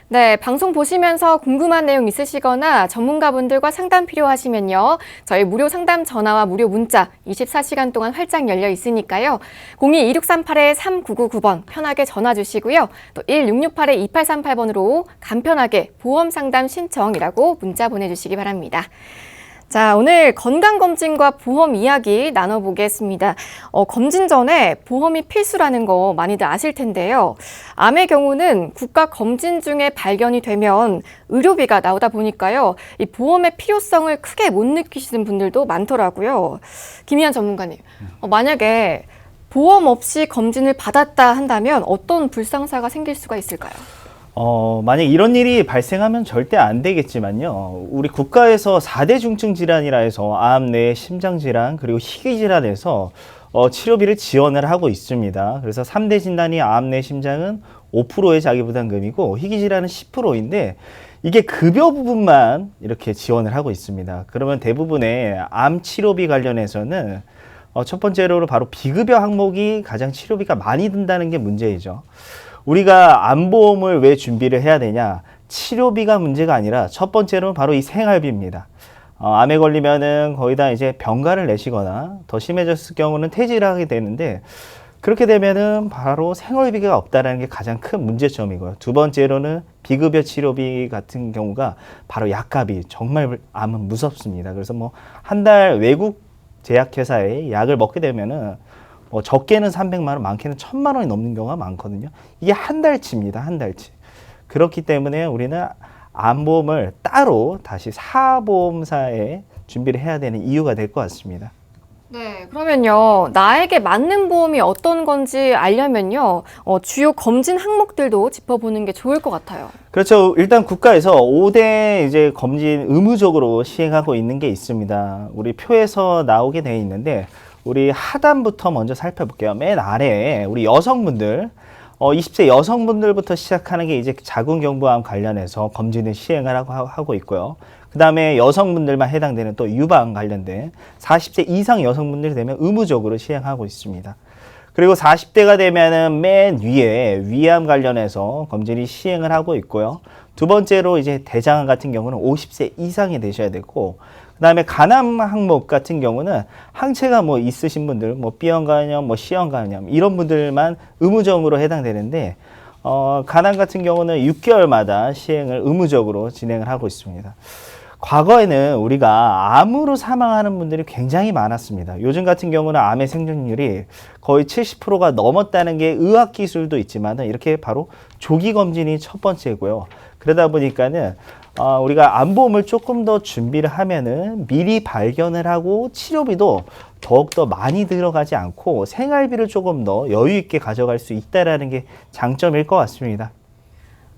네, 방송 보시면서 궁금한 내용 있으시거나 전문가분들과 상담 필요하시면요. 저희 무료 상담 전화와 무료 문자 24시간 동안 활짝 열려 있으니까요. 02-2638-3999번 편하게 전화 주시고요. 또 1668-2838번으로 간편하게 보험 상담 신청이라고 문자 보내주시기 바랍니다. 자, 오늘 건강검진과 보험 이야기 나눠보겠습니다. 검진 전에 보험이 필수라는 거 많이들 아실 텐데요. 암의 경우는 국가 검진 중에 발견이 되면 의료비가 나오다 보니까요. 이 보험의 필요성을 크게 못 느끼시는 분들도 많더라고요. 김희한 전문가님, 만약에 보험 없이 검진을 받았다 한다면 어떤 불상사가 생길 수가 있을까요? 만약 이런 일이 발생하면 절대 안 되겠지만요. 우리 국가에서 4대 중증 질환이라 해서 암, 뇌, 심장 질환, 그리고 희귀 질환에서 치료비를 지원을 하고 있습니다. 그래서 3대 진단이 암, 뇌, 심장은 5%의 자기부담금이고 희귀 질환은 10%인데 이게 급여 부분만 이렇게 지원을 하고 있습니다. 그러면 대부분의 암 치료비 관련해서는 첫 번째로 바로 비급여 항목이 가장 치료비가 많이 든다는 게 문제이죠. 우리가 암보험을 왜 준비를 해야 되냐? 치료비가 문제가 아니라 첫 번째로는 바로 이 생활비입니다. 암에 걸리면은 거의 다 이제 병가를 내시거나 더 심해졌을 경우는 퇴직을 하게 되는데 그렇게 되면은 바로 생활비가 없다는 게 가장 큰 문제점이고요. 두 번째로는 비급여 치료비 같은 경우가 바로 약값이 정말 암은 무섭습니다. 그래서 뭐 한 달 외국 제약회사에 약을 먹게 되면은 적게는 300만 원, 많게는 1000만 원이 넘는 경우가 많거든요. 이게 한 달치입니다. 한 달치. 그렇기 때문에 우리는 암보험을 따로 다시 사보험사에 준비를 해야 되는 이유가 될 것 같습니다. 네, 그러면요. 나에게 맞는 보험이 어떤 건지 알려면요. 주요 검진 항목들도 짚어보는 게 좋을 것 같아요. 그렇죠. 일단 국가에서 5대 이제 검진 의무적으로 시행하고 있는 게 있습니다. 우리 표에서 나오게 돼 있는데 우리 하단부터 먼저 살펴볼게요. 맨 아래에 우리 여성분들, 20세 여성분들부터 시작하는 게 이제 자궁경부암 관련해서 검진을 시행을 하고 있고요. 그 다음에 여성분들만 해당되는 또 유방 관련된 40세 이상 여성분들이 되면 의무적으로 시행하고 있습니다. 그리고 40대가 되면은 맨 위에 위암 관련해서 검진이 시행을 하고 있고요. 두 번째로 이제 대장암 같은 경우는 50세 이상이 되셔야 되고, 그 다음에 간암 항목 같은 경우는 항체가 뭐 있으신 분들, 뭐 B형 간염, 뭐 C형 간염 이런 분들만 의무적으로 해당되는데, 간암 같은 경우는 6개월마다 시행을 의무적으로 진행을 하고 있습니다. 과거에는 우리가 암으로 사망하는 분들이 굉장히 많았습니다. 요즘 같은 경우는 암의 생존율이 거의 70%가 넘었다는 게 의학기술도 있지만 이렇게 바로 조기검진이 첫 번째고요. 그러다 보니까는 우리가 암보험을 조금 더 준비를 하면은 미리 발견을 하고 치료비도 더욱더 많이 들어가지 않고 생활비를 조금 더 여유 있게 가져갈 수 있다는 게 장점일 것 같습니다.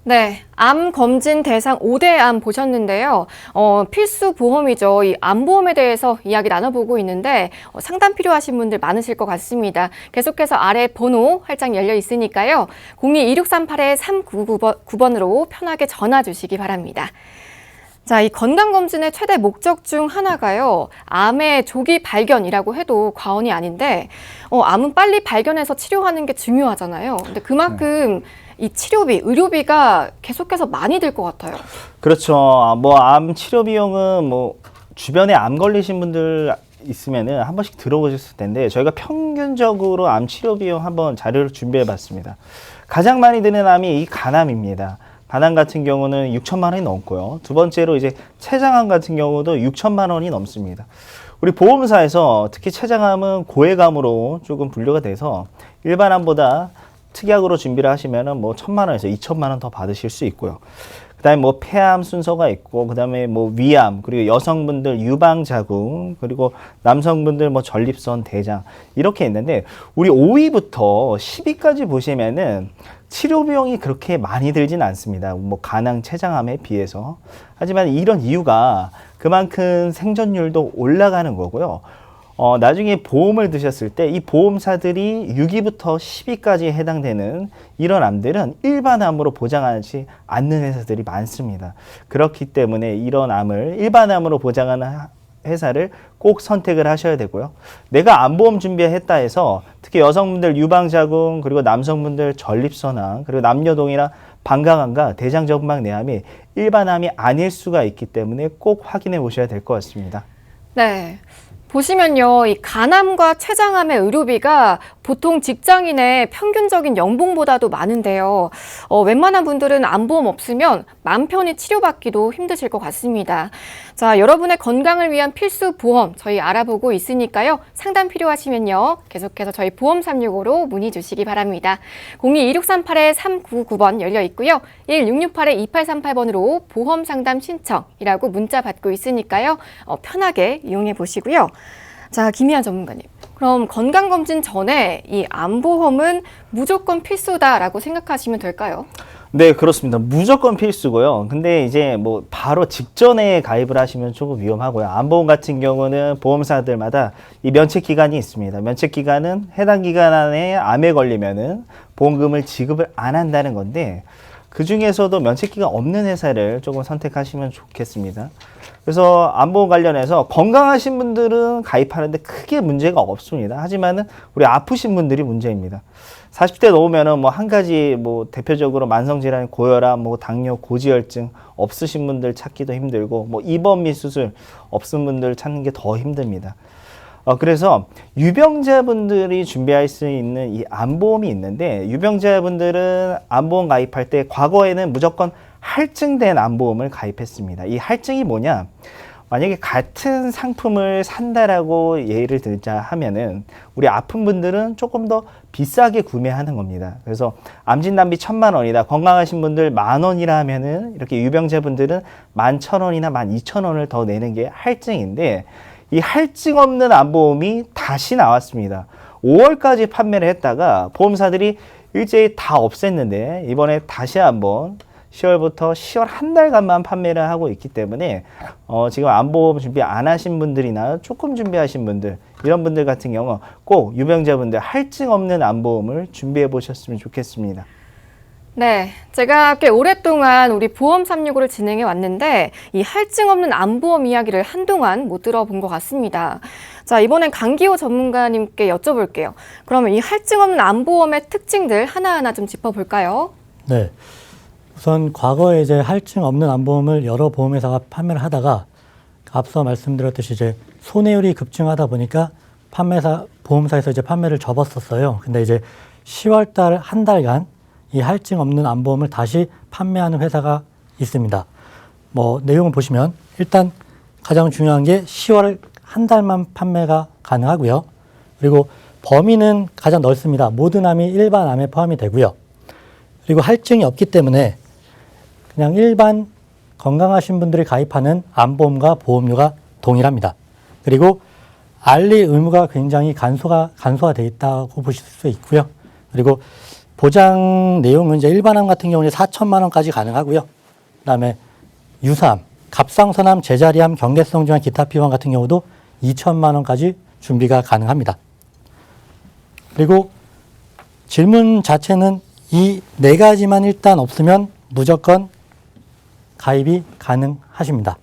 네, 암 검진 대상 5대 암 보셨는데요. 필수 보험이죠. 이 암보험에 대해서 이야기 나눠보고 있는데 상담 필요하신 분들 많으실 것 같습니다. 계속해서 아래 번호 활짝 열려 있으니까요. 02-2638-3999번으로 편하게 전화 주시기 바랍니다. 자, 이 건강검진의 최대 목적 중 하나가요. 암의 조기 발견이라고 해도 과언이 아닌데 암은 빨리 발견해서 치료하는 게 중요하잖아요. 근데 그만큼 이 치료비, 의료비가 계속해서 많이 들 것 같아요. 그렇죠. 뭐 암 치료 비용은 뭐 주변에 암 걸리신 분들 있으면은 한 번씩 들어보셨을 텐데 저희가 평균적으로 암 치료 비용 한번 자료를 준비해 봤습니다. 가장 많이 드는 암이 이 간암입니다. 간암 같은 경우는 6천만 원이 넘고요. 두 번째로 이제 췌장암 같은 경우도 6천만 원이 넘습니다. 우리 보험사에서 특히 췌장암은 고액암으로 조금 분류가 돼서 일반 암보다 특약으로 준비를 하시면은 뭐 1,000만 원에서 2천만 원 더 받으실 수 있고요. 그다음에 뭐 폐암 순서가 있고, 그다음에 뭐 위암, 그리고 여성분들 유방자궁, 그리고 남성분들 뭐 전립선, 대장 이렇게 있는데 우리 5위부터 10위까지 보시면은 치료 비용이 그렇게 많이 들진 않습니다. 뭐 간암, 췌장암에 비해서. 하지만 이런 이유가 그만큼 생존율도 올라가는 거고요. 나중에 보험을 드셨을 때 이 보험사들이 6위부터 10위까지 해당되는 이런 암들은 일반 암으로 보장하지 않는 회사들이 많습니다. 그렇기 때문에 이런 암을 일반 암으로 보장하는 회사를 꼭 선택을 하셔야 되고요. 내가 암보험 준비했다 해서 특히 여성분들 유방자궁, 그리고 남성분들 전립선암, 그리고 남녀동일한 방광암과 대장저분막 내암이 일반암이 아닐 수가 있기 때문에 꼭 확인해 보셔야 될 것 같습니다. 네. 보시면요, 이 간암과 췌장암의 의료비가 보통 직장인의 평균적인 연봉보다도 많은데요. 웬만한 분들은 암보험 없으면 맘 편히 치료받기도 힘드실 것 같습니다. 자, 여러분의 건강을 위한 필수 보험 저희 알아보고 있으니까요. 상담 필요하시면요. 계속해서 저희 보험 365로 문의 주시기 바랍니다. 02-2638-3999번 열려 있고요. 1668-2838번으로 보험 상담 신청이라고 문자 받고 있으니까요. 편하게 이용해 보시고요. 자, 김희한 전문가님. 그럼 건강검진 전에 이 암보험은 무조건 필수다라고 생각하시면 될까요? 네, 그렇습니다. 무조건 필수고요. 근데 이제 뭐 바로 직전에 가입을 하시면 조금 위험하고요. 암보험 같은 경우는 보험사들마다 이 면책 기간이 있습니다. 면책 기간은 해당 기간 안에 암에 걸리면은 보험금을 지급을 안 한다는 건데 그 중에서도 면책 기간 없는 회사를 조금 선택하시면 좋겠습니다. 그래서 암보험 관련해서 건강하신 분들은 가입하는데 크게 문제가 없습니다. 하지만은 우리 아프신 분들이 문제입니다. 40대 넘으면은 뭐 한 가지 뭐 대표적으로 만성질환, 고혈압, 뭐 당뇨, 고지혈증 없으신 분들 찾기도 힘들고 뭐 입원 및 수술 없은 분들 찾는 게 더 힘듭니다. 그래서 유병자분들이 준비할 수 있는 이 암보험이 있는데 유병자분들은 암보험 가입할 때 과거에는 무조건 할증된 암보험을 가입했습니다. 이 할증이 뭐냐? 만약에 같은 상품을 산다라고 예를 들자 하면은 우리 아픈 분들은 조금 더 비싸게 구매하는 겁니다. 그래서 암진단비 1,000만 원이다. 건강하신 분들 10,000원이라 하면은 이렇게 유병자분들은 11,000원이나 12,000원을 더 내는 게 할증인데 이 할증 없는 암보험이 다시 나왔습니다. 5월까지 판매를 했다가 보험사들이 일제히 다 없앴는데 이번에 다시 한번 10월부터 10월 한 달간만 판매를 하고 있기 때문에 지금 암보험 준비 안 하신 분들이나 조금 준비하신 분들 이런 분들 같은 경우 꼭 유병자분들 할증 없는 암보험을 준비해 보셨으면 좋겠습니다. 네, 제가 꽤 오랫동안 우리 보험 365를 진행해 왔는데 이 할증 없는 암보험 이야기를 한동안 못 들어본 것 같습니다. 자, 이번엔 강기호 전문가님께 여쭤볼게요. 그러면 이 할증 없는 암보험의 특징들 하나하나 좀 짚어볼까요? 네. 우선 과거에 이제 할증 없는 암보험을 여러 보험회사가 판매를 하다가 앞서 말씀드렸듯이 이제 손해율이 급증하다 보니까 보험사에서 이제 판매를 접었었어요. 근데 이제 10월 달 한 달간 이 할증 없는 암보험을 다시 판매하는 회사가 있습니다. 뭐 내용을 보시면 일단 가장 중요한 게 10월 한 달만 판매가 가능하고요. 그리고 범위는 가장 넓습니다. 모든 암이 일반 암에 포함이 되고요. 그리고 할증이 없기 때문에 그냥 일반 건강하신 분들이 가입하는 암보험과 보험료가 동일합니다. 그리고 알릴 의무가 굉장히 간소화되어 있다고 보실 수 있고요. 그리고 보장 내용은 이제 일반암 같은 경우는 4천만 원까지 가능하고요. 그다음에 유사암, 갑상선암, 제자리암, 경계성 질환, 기타 피부암 같은 경우도 2천만 원까지 준비가 가능합니다. 그리고 질문 자체는 이 네 가지만 일단 없으면 무조건 가입이 가능하십니다.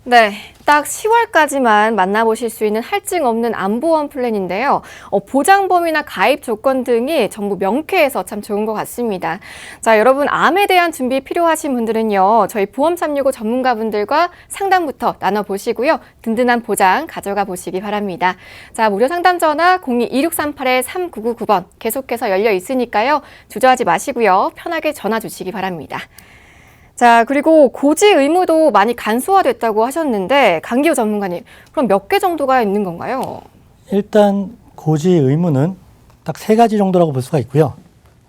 네, 딱 10월까지만 만나보실 수 있는 할증 없는 암보험 플랜인데요. 보장 범위나 가입 조건 등이 전부 명쾌해서 참 좋은 것 같습니다. 자, 여러분 암에 대한 준비 필요하신 분들은요. 저희 보험 365 전문가분들과 상담부터 나눠보시고요. 든든한 보장 가져가 보시기 바랍니다. 자, 무료 상담 전화 02-2638-3999번 계속해서 열려 있으니까요. 주저하지 마시고요. 편하게 전화 주시기 바랍니다. 자, 그리고 고지 의무도 많이 간소화됐다고 하셨는데 강기호 전문가님, 그럼 몇 개 정도가 있는 건가요? 일단 고지 의무는 딱 3가지 정도라고 볼 수가 있고요.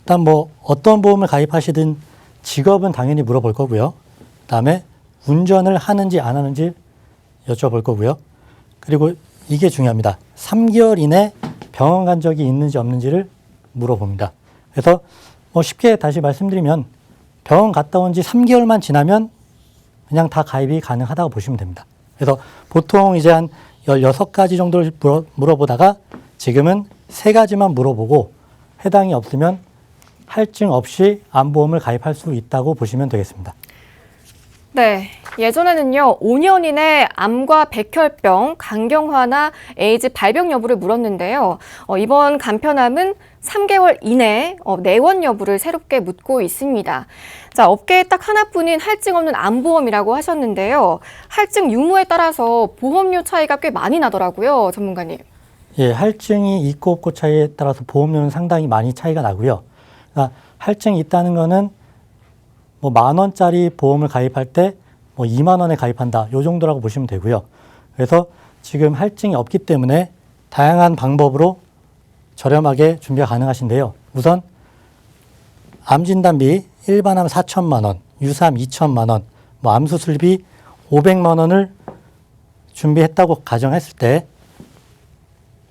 일단 뭐 어떤 보험을 가입하시든 직업은 당연히 물어볼 거고요. 그다음에 운전을 하는지 안 하는지 여쭤볼 거고요. 그리고 이게 중요합니다. 3개월 이내 병원 간 적이 있는지 없는지를 물어봅니다. 그래서 뭐 쉽게 다시 말씀드리면 병원 갔다 온 지 3개월만 지나면 그냥 다 가입이 가능하다고 보시면 됩니다. 그래서 보통 이제 한 16가지 정도를 물어보다가 지금은 3가지만 물어보고 해당이 없으면 할증 없이 암보험을 가입할 수 있다고 보시면 되겠습니다. 네, 예전에는요, 5년 이내 암과 백혈병, 간경화나 에이즈 발병 여부를 물었는데요. 이번 간편암은 3개월 이내 내원 여부를 새롭게 묻고 있습니다. 자, 업계에 딱 하나뿐인 할증 없는 암보험이라고 하셨는데요. 할증 유무에 따라서 보험료 차이가 꽤 많이 나더라고요, 전문가님. 예, 할증이 있고 없고 차이에 따라서 보험료는 상당히 많이 차이가 나고요. 그러니까 할증이 있다는 거는 뭐 10,000원짜리 보험을 가입할 때 뭐 2만 원에 가입한다. 요 정도라고 보시면 되고요. 그래서 지금 할증이 없기 때문에 다양한 방법으로 저렴하게 준비가 가능하신데요. 우선 암진단비 일반암 4천만 원, 유사암 2천만 원, 뭐 암수술비 500만 원을 준비했다고 가정했을 때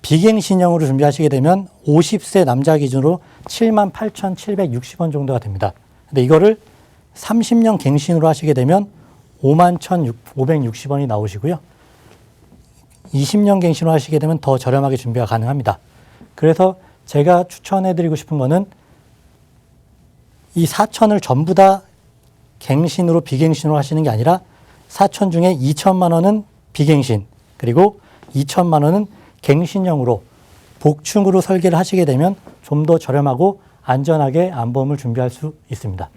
비갱신형으로 준비하시게 되면 50세 남자 기준으로 78,760원 정도가 됩니다. 근데 이거를 30년 갱신으로 하시게 되면 51,560원이 나오시고요. 20년 갱신으로 하시게 되면 더 저렴하게 준비가 가능합니다. 그래서 제가 추천해드리고 싶은 거는 이 4천을 전부 다 갱신으로 비갱신으로 하시는 게 아니라 4천 중에 2천만 원은 비갱신, 그리고 2천만 원은 갱신형으로 복충으로 설계를 하시게 되면 좀 더 저렴하고 안전하게 암보험을 준비할 수 있습니다.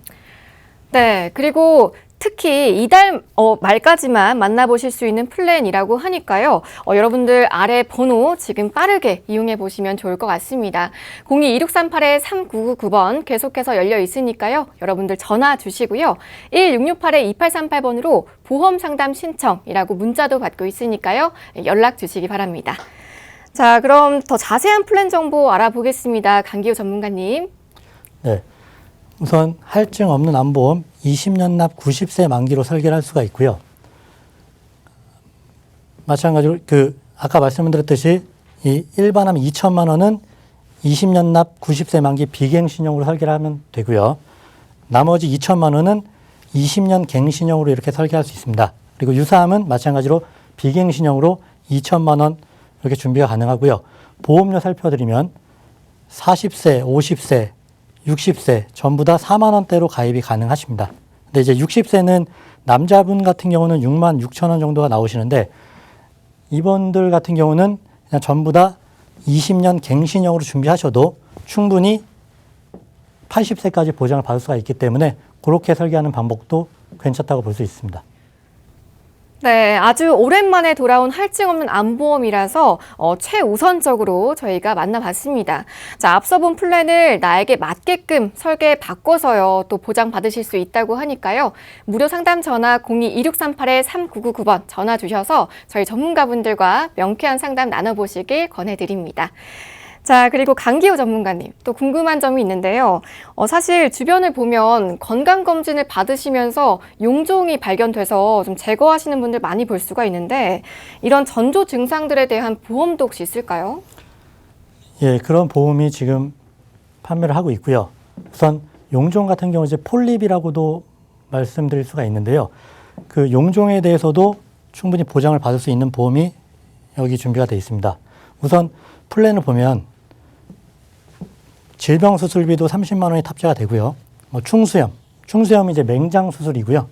네, 그리고 특히 이달 말까지만 만나보실 수 있는 플랜이라고 하니까요. 여러분들 아래 번호 지금 빠르게 이용해 보시면 좋을 것 같습니다. 02-2638-3999번 계속해서 열려 있으니까요. 여러분들 전화 주시고요. 1668-2838번으로 보험 상담 신청이라고 문자도 받고 있으니까요. 연락 주시기 바랍니다. 자, 그럼 더 자세한 플랜 정보 알아보겠습니다. 강기호 전문가님. 네. 우선 할증 없는 암보험 20년 납 90세 만기로 설계를 할 수가 있고요. 마찬가지로 아까 말씀드렸듯이 이 일반암 2천만 원은 20년 납 90세 만기 비갱신형으로 설계를 하면 되고요. 나머지 2천만 원은 20년 갱신형으로 이렇게 설계할 수 있습니다. 그리고 유사암은 마찬가지로 비갱신형으로 2천만 원 이렇게 준비가 가능하고요. 보험료 살펴드리면 40세, 50세, 60세 전부 다 4만 원대로 가입이 가능하십니다. 근데 이제 60세는 남자분 같은 경우는 6만 6천 원 정도가 나오시는데 이분들 같은 경우는 그냥 전부 다 20년 갱신형으로 준비하셔도 충분히 80세까지 보장을 받을 수가 있기 때문에 그렇게 설계하는 방법도 괜찮다고 볼 수 있습니다. 네, 아주 오랜만에 돌아온 할증 없는 암보험이라서 최우선적으로 저희가 만나봤습니다. 자, 앞서 본 플랜을 나에게 맞게끔 설계 바꿔서요, 또 보장받으실 수 있다고 하니까요. 무료 상담 전화 02-2638-3999번 전화 주셔서 저희 전문가분들과 명쾌한 상담 나눠보시길 권해드립니다. 자, 그리고 강기호 전문가님, 또 궁금한 점이 있는데요. 사실 주변을 보면 건강검진을 받으시면서 용종이 발견돼서 좀 제거하시는 분들 많이 볼 수가 있는데 이런 전조 증상들에 대한 보험도 혹시 있을까요? 예, 그런 보험이 지금 판매를 하고 있고요. 우선 용종 같은 경우 이제 폴립이라고도 말씀드릴 수가 있는데요. 그 용종에 대해서도 충분히 보장을 받을 수 있는 보험이 여기 준비가 되어 있습니다. 우선 플랜을 보면 질병 수술비도 30만 원이 탑재가 되고요. 충수염이 이제 맹장 수술이고요.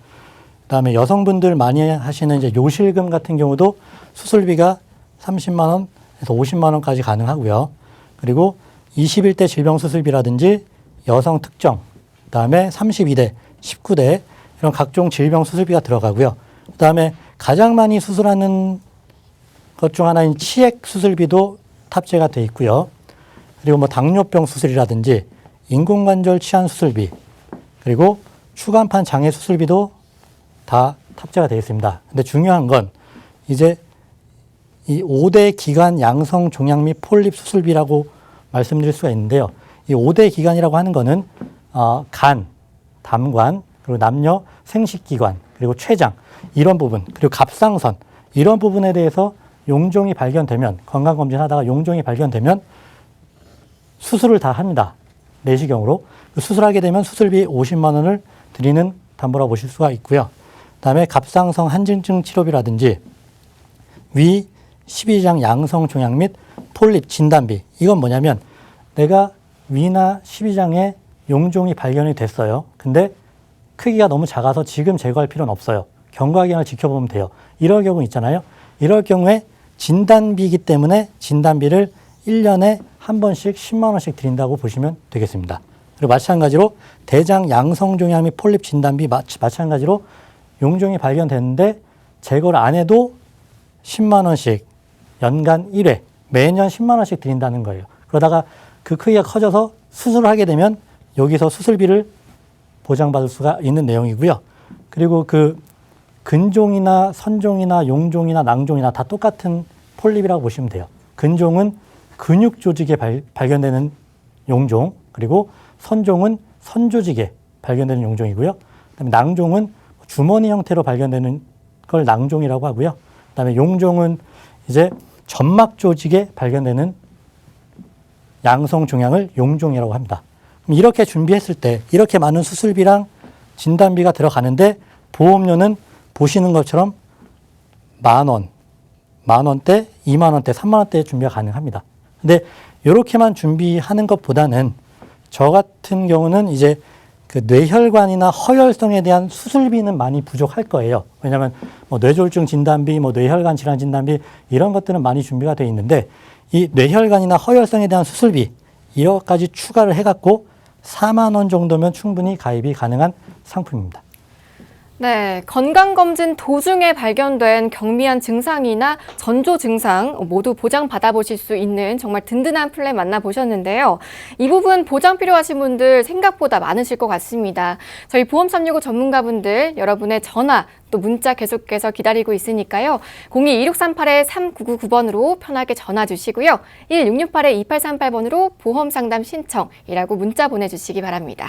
그다음에 여성분들 많이 하시는 이제 요실금 같은 경우도 수술비가 30만 원에서 50만 원까지 가능하고요. 그리고 21대 질병 수술비라든지 여성 특정, 그다음에 32대, 19대 이런 각종 질병 수술비가 들어가고요. 그다음에 가장 많이 수술하는 것 중 하나인 치액 수술비도 탑재가 돼 있고요. 그리고 뭐 당뇨병 수술이라든지 인공관절 치환 수술비, 그리고 추간판 장애 수술비도 다 탑재가 되어 있습니다. 근데 중요한 건 이제 이 5대 기관 양성 종양 및 폴립 수술비라고 말씀드릴 수가 있는데요. 이 5대 기관이라고 하는 거는 간, 담관, 그리고 남녀 생식기관, 그리고 췌장 이런 부분, 그리고 갑상선 이런 부분에 대해서 용종이 발견되면, 건강검진하다가 용종이 발견되면 수술을 다 합니다. 내시경으로. 수술하게 되면 수술비 50만 원을 드리는 담보라고 보실 수가 있고요. 그다음에 갑상선 한증증 치료비라든지 위 12장 양성 종양 및 폴립 진단비. 이건 뭐냐면 내가 위나 12장에 용종이 발견이 됐어요. 근데 크기가 너무 작아서 지금 제거할 필요는 없어요. 경과 기간을 지켜보면 돼요. 이럴 경우 있잖아요. 이럴 경우에 진단비이기 때문에 진단비를 1년에 한 번씩 10만 원씩 드린다고 보시면 되겠습니다. 그리고 마찬가지로 대장 양성종양 및 폴립 진단비 마찬가지로 용종이 발견됐는데 제거를 안 해도 10만 원씩 연간 1회 매년 10만 원씩 드린다는 거예요. 그러다가 그 크기가 커져서 수술을 하게 되면 여기서 수술비를 보장받을 수가 있는 내용이고요. 그리고 그 근종이나 선종이나 용종이나 낭종이나 다 똑같은 폴립이라고 보시면 돼요. 근종은 근육 조직에 발견되는 용종, 그리고 선종은 선 조직에 발견되는 용종이고요. 그다음에 낭종은 주머니 형태로 발견되는 걸 낭종이라고 하고요. 그다음에 용종은 이제 점막 조직에 발견되는 양성 종양을 용종이라고 합니다. 그럼 이렇게 준비했을 때 이렇게 많은 수술비랑 진단비가 들어가는데 보험료는 보시는 것처럼 만 원대, 2만 원대, 3만 원대 준비가 가능합니다. 근데 이렇게만 준비하는 것보다는 저 같은 경우는 이제 그 뇌혈관이나 허혈성에 대한 수술비는 많이 부족할 거예요. 왜냐하면 뭐 뇌졸중 진단비, 뭐 뇌혈관 질환 진단비 이런 것들은 많이 준비가 돼 있는데 이 뇌혈관이나 허혈성에 대한 수술비 이것까지 추가를 해갖고 4만 원 정도면 충분히 가입이 가능한 상품입니다. 네, 건강검진 도중에 발견된 경미한 증상이나 전조 증상 모두 보장받아보실 수 있는 정말 든든한 플랜 만나보셨는데요. 이 부분 보장 필요하신 분들 생각보다 많으실 것 같습니다. 저희 보험365 전문가분들 여러분의 전화 또 문자 계속해서 기다리고 있으니까요. 02-2638-3999번으로 편하게 전화 주시고요. 1668-2838번으로 보험상담 신청이라고 문자 보내주시기 바랍니다.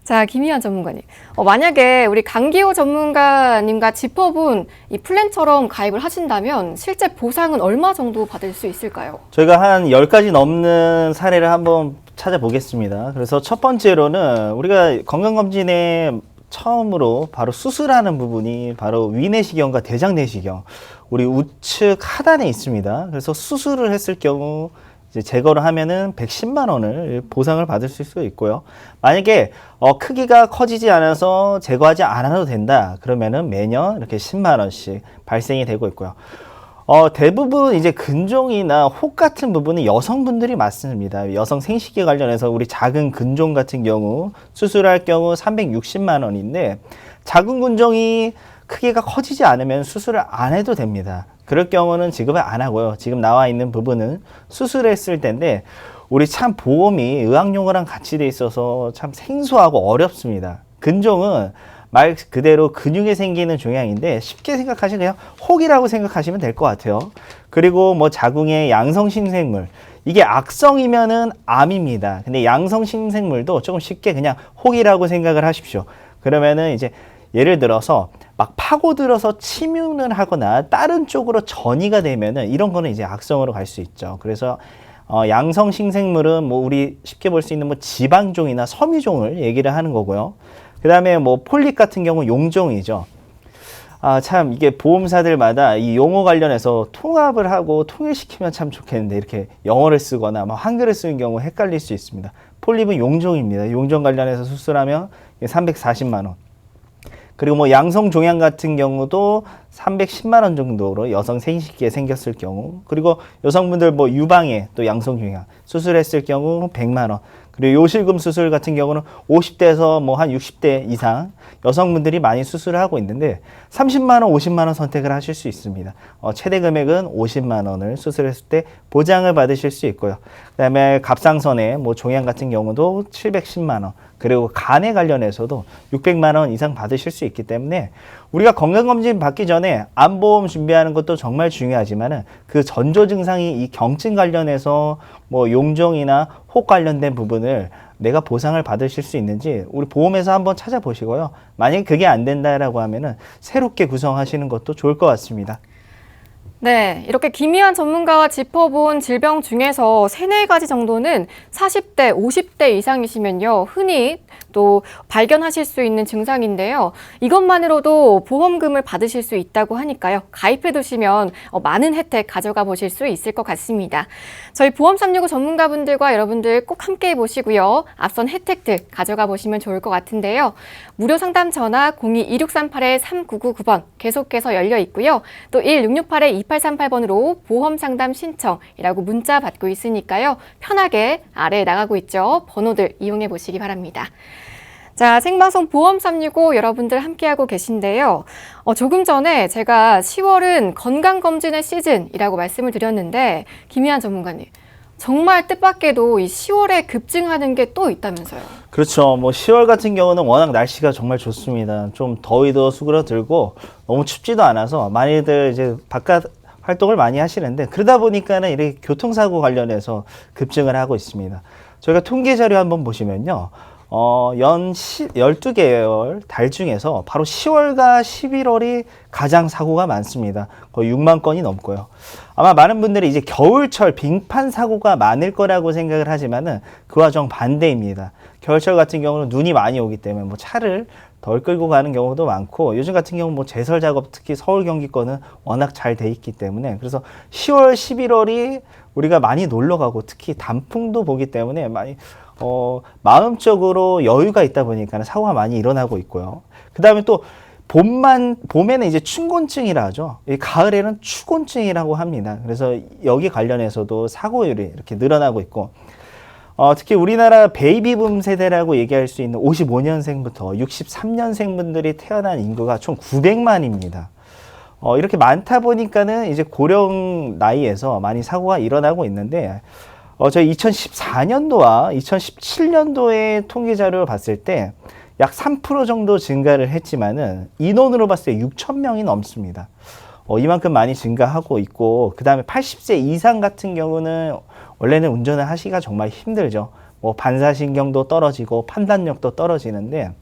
자, 김희연 전문가님. 만약에 우리 강기호 전문가님과 짚어본 이 플랜처럼 가입을 하신다면 실제 보상은 얼마 정도 받을 수 있을까요? 저희가 한 10가지 넘는 사례를 한번 찾아보겠습니다. 그래서 첫 번째로는 우리가 건강검진에 처음으로 바로 수술하는 부분이 바로 위내시경과 대장내시경, 우리 우측 하단에 있습니다. 그래서 수술을 했을 경우 이제 제거를 하면은 110만 원을 보상을 받을 수 있고요. 만약에 크기가 커지지 않아서 제거하지 않아도 된다. 그러면은 매년 이렇게 10만 원씩 발생이 되고 있고요. 대부분 이제 근종이나 혹 같은 부분은 여성분들이 맞습니다. 여성 생식기 관련해서 우리 작은 근종 같은 경우 수술할 경우 360만 원인데 작은 근종이 크기가 커지지 않으면 수술을 안 해도 됩니다. 그럴 경우는 지급을 안 하고요. 지금 나와 있는 부분은 수술했을 텐데 우리 참 보험이 의학용어랑 같이 돼 있어서 참 생소하고 어렵습니다. 근종은 말 그대로 근육에 생기는 종양인데 쉽게 생각하시면 그냥 혹이라고 생각하시면 될 것 같아요. 그리고 뭐 자궁의 양성신생물, 이게 악성이면은 암입니다. 근데 양성신생물도 조금 쉽게 그냥 혹이라고 생각을 하십시오. 그러면은 이제 예를 들어서 막 파고들어서 침윤을 하거나 다른 쪽으로 전이가 되면은 이런 거는 이제 악성으로 갈 수 있죠. 그래서 양성신생물은 뭐 우리 쉽게 볼 수 있는 뭐 지방종이나 섬유종을 얘기를 하는 거고요. 그 다음에 뭐 폴립 같은 경우 용종이죠. 참 이게 보험사들마다 이 용어 관련해서 통합을 하고 통일시키면 참 좋겠는데 이렇게 영어를 쓰거나 뭐 한글을 쓰는 경우 헷갈릴 수 있습니다. 폴립은 용종입니다. 용종 관련해서 수술하면 340만 원. 그리고 뭐 양성종양 같은 경우도 310만 원 정도로 여성 생식기에 생겼을 경우, 그리고 여성분들 뭐 유방에 또 양성종양 수술했을 경우 100만 원. 그리고 요실금 수술 같은 경우는 50대에서 뭐 한 60대 이상 여성분들이 많이 수술을 하고 있는데 30만 원, 50만 원 선택을 하실 수 있습니다. 최대 금액은 50만 원을 수술했을 때 보장을 받으실 수 있고요. 그다음에 갑상선에 뭐 종양 같은 경우도 710만 원. 그리고 간에 관련해서도 600만 원 이상 받으실 수 있기 때문에 우리가 건강검진 받기 전에 암보험 준비하는 것도 정말 중요하지만은 그 전조 증상이 이 경증 관련해서 뭐 용종이나 혹 관련된 부분을 내가 보상을 받으실 수 있는지 우리 보험에서 한번 찾아보시고요. 만약에 그게 안 된다라고 하면은 새롭게 구성하시는 것도 좋을 것 같습니다. 네, 이렇게 김희한 전문가와 짚어본 질병 중에서 3-4가지 정도는 40대, 50대 이상이시면요, 흔히 또 발견하실 수 있는 증상인데요. 이것만으로도 보험금을 받으실 수 있다고 하니까요. 가입해 두시면 많은 혜택 가져가 보실 수 있을 것 같습니다. 저희 보험 365 전문가분들과 여러분들 꼭 함께 해보시고요. 앞선 혜택들 가져가 보시면 좋을 것 같은데요. 무료 상담 전화 02-2638-3999번 계속해서 열려 있고요. 또 1668-2838번으로 보험 상담 신청이라고 문자 받고 있으니까요. 편하게 아래에 나가고 있죠. 번호들 이용해 보시기 바랍니다. 자, 생방송 보험 365 여러분들 함께하고 계신데요. 조금 전에 제가 10월은 건강검진의 시즌이라고 말씀을 드렸는데 김희한 전문가님, 정말 뜻밖에도 이 10월에 급증하는 게 또 있다면서요. 그렇죠. 뭐 10월 같은 경우는 워낙 날씨가 정말 좋습니다. 좀 더위도 수그러들고 너무 춥지도 않아서 많이들 이제 바깥 활동을 많이 하시는데, 그러다 보니까는 이렇게 교통사고 관련해서 급증을 하고 있습니다. 저희가 통계 자료 한번 보시면요. 12개월 달 중에서 바로 10월과 11월이 가장 사고가 많습니다. 거의 6만 건이 넘고요. 아마 많은 분들이 이제 겨울철 빙판 사고가 많을 거라고 생각을 하지만은 그와 정반대입니다. 겨울철 같은 경우는 눈이 많이 오기 때문에 뭐 차를 덜 끌고 가는 경우도 많고, 요즘 같은 경우 뭐 제설 작업, 특히 서울 경기권은 워낙 잘 돼 있기 때문에, 그래서 10월, 11월이 우리가 많이 놀러 가고 특히 단풍도 보기 때문에 많이 마음적으로 여유가 있다 보니까 사고가 많이 일어나고 있고요. 그 다음에 또 봄에는 이제 춘곤증이라 하죠. 가을에는 추곤증이라고 합니다. 그래서 여기 관련해서도 사고율이 이렇게 늘어나고 있고, 특히 우리나라 베이비붐 세대라고 얘기할 수 있는 55년생부터 63년생 분들이 태어난 인구가 총 900만입니다. 이렇게 많다 보니까는 이제 고령 나이에서 많이 사고가 일어나고 있는데, 저희 2014년도와 2017년도의 통계 자료를 봤을 때 약 3% 정도 증가를 했지만은 인원으로 봤을 때 6천 명이 넘습니다. 이만큼 많이 증가하고 있고, 그 다음에 80세 이상 같은 경우는 원래는 운전을 하시기가 정말 힘들죠. 뭐 반사신경도 떨어지고 판단력도 떨어지는데,